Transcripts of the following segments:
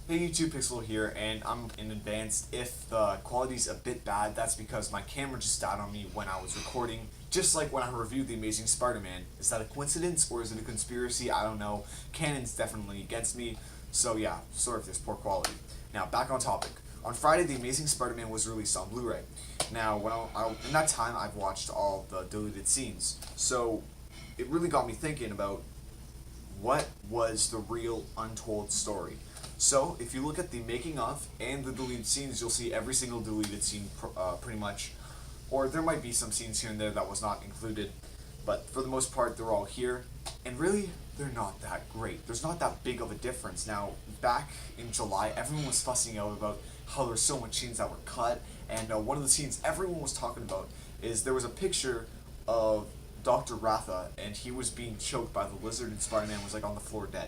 Hey YouTube, Pixel here, and I'm in advance. If the quality's a bit bad, that's because my camera just died on me when I was recording, just like when I reviewed The Amazing Spider-Man. Is that a coincidence, or is it a conspiracy? I don't know. Canon's definitely against me, so yeah, sorry if there's poor quality. Now, back on topic. On Friday, The Amazing Spider-Man was released on Blu-ray. Now, in that time, I've watched all the deleted scenes, so it really got me thinking about what was the real untold story. So, if you look at the making of and the deleted scenes, you'll see every single deleted scene pretty much. Or there might be some scenes here and there that was not included, but for the most part, they're all here. And really, they're not that great. There's not that big of a difference. Now, back in July, everyone was fussing out about how there were so much scenes that were cut, and one of the scenes everyone was talking about is there was a picture of Dr. Ratha, and he was being choked by the lizard, and Spider-Man was like on the floor dead.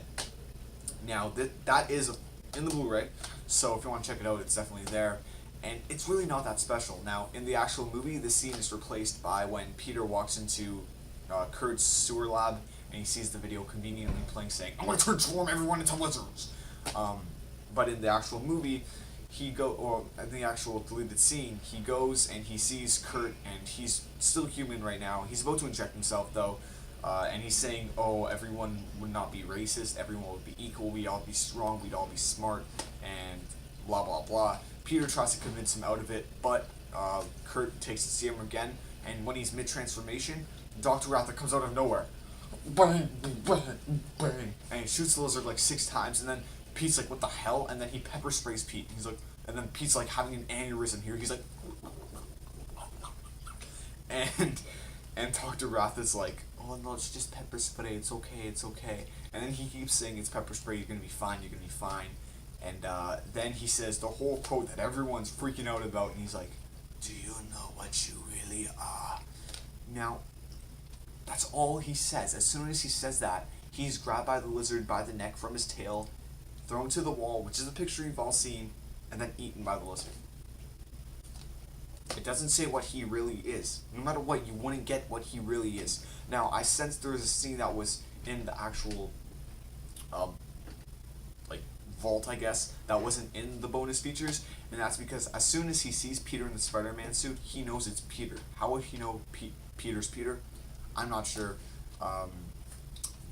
Now, that is in the Blu-ray, so if you want to check it out, it's definitely there. And it's really not that special. Now, in the actual movie, the scene is replaced by when Peter walks into Kurt's sewer lab, and he sees the video conveniently playing saying, "I'm going to transform everyone into lizards." But in the actual movie, in the actual deleted scene, he goes and he sees Kurt, and he's still human right now. He's about to inject himself, though. And he's saying, oh, everyone would not be racist, everyone would be equal, we'd all be strong, we'd all be smart, and blah blah blah. Peter tries to convince him out of it, but Kurt takes the serum again, and when he's mid-transformation, Dr. Ratha comes out of nowhere. Bang, bang, bang, and he shoots the lizard like 6 times, and then Pete's like, what the hell? And then he pepper sprays Pete. He's like, and then Pete's like having an aneurysm here. He's like, and Dr. Ratha's like, oh no, it's just pepper spray, it's okay, it's okay. And then he keeps saying it's pepper spray, you're gonna be fine, you're gonna be fine. And then he says the whole quote that everyone's freaking out about, and he's like, do you know what you really are? Now, that's all he says. As soon as he says that, he's grabbed by the lizard by the neck from his tail, thrown to the wall, which is a picture you've all seen, and then eaten by the lizard. It doesn't say what he really is. No matter what, you wouldn't get what he really is. Now, I sensed there was a scene that was in the actual, vault, I guess, that wasn't in the bonus features, and that's because as soon as he sees Peter in the Spider-Man suit, he knows it's Peter. How would he know Peter's Peter? I'm not sure,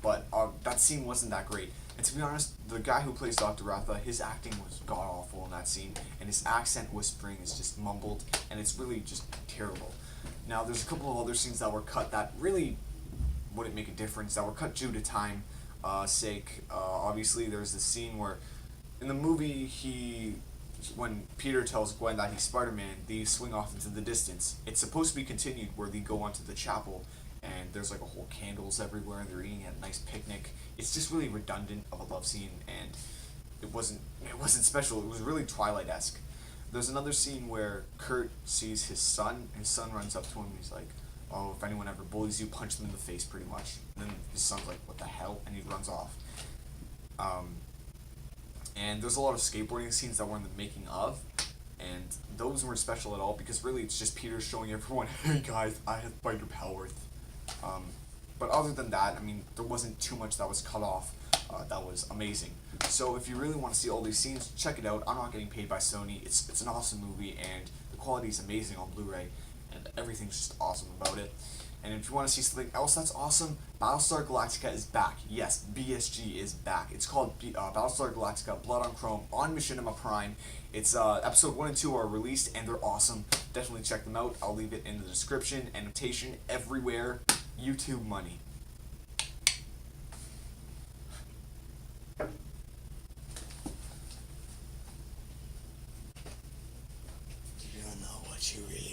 but that scene wasn't that great. And to be honest, the guy who plays Dr. Ratha, his acting was god-awful in that scene, and his accent whispering is just mumbled, and it's really just terrible. Now, there's a couple of other scenes that were cut that really wouldn't make a difference, that were cut due to time sake. Obviously, there's this scene where, in the movie, when Peter tells Gwen that he's Spider-Man, they swing off into the distance. It's supposed to be continued where they go onto the chapel, and there's like a whole candles everywhere, and they're eating at a nice picnic. It's just really redundant of a love scene, and it wasn't special. It was really Twilight-esque. There's another scene where Kurt sees his son. His son runs up to him, and he's like, oh, if anyone ever bullies you, punch them in the face, pretty much. And then his son's like, what the hell? And he runs off. And there's a lot of skateboarding scenes that were in the making of, and those weren't special at all, because really it's just Peter showing everyone, hey guys, I have spider powers. But other than that, I mean, there wasn't too much that was cut off that was amazing. So if you really want to see all these scenes, check it out. I'm not getting paid by Sony. It's an awesome movie, and the quality is amazing on Blu-ray, and everything's just awesome about it. And if you want to see something else that's awesome, Battlestar Galactica is back. Yes, BSG is back. It's called Battlestar Galactica Blood on Chrome on Machinima Prime. It's episode 1 and 2 are released, and they're awesome. Definitely check them out. I'll leave it in the description, annotation, everywhere. YouTube money. You don't know what you really